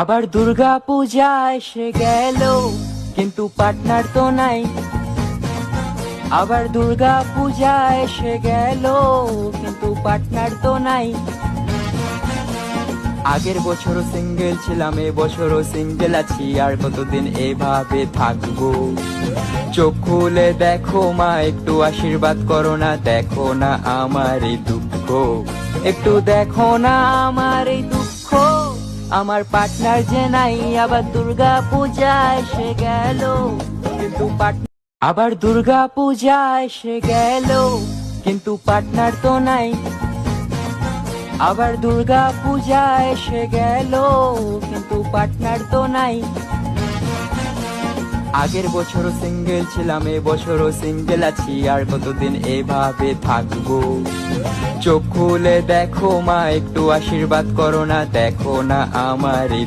আবার দুর্গা পূজা এসে গেল, কিন্তু পার্টনার তো নাই। আবার দুর্গা পূজা এসে গেল, কিন্তু পার্টনার তো নাই। আগের বছরও সিঙ্গেল ছিলাম, এবছরও সিঙ্গেল আছি, আর কতদিন এভাবে থাকবো। চোখ খুলে দেখো মা, একটু আশীর্বাদ করো না, দেখো না আমার এই দুঃখ, একটু দেখো না আমার এই দুঃখ। আমার পার্টনার যে নাই, আবার দুর্গা পূজা এসে গেল, কিন্তু আবার দুর্গা পূজা এসে গেল, কিন্তু পার্টনার তো নাই। আবার দুর্গা পূজা এসে গেল, কিন্তু পার্টনার তো নাই। আগের বছরও সিঙ্গেল ছিলাম, এবছরও সিঙ্গেল আছি, আর কতদিন এভাবে থাকবো। চোখ খুলে দেখো মা, একটু আশীর্বাদ করো না, দেখো না আমার এই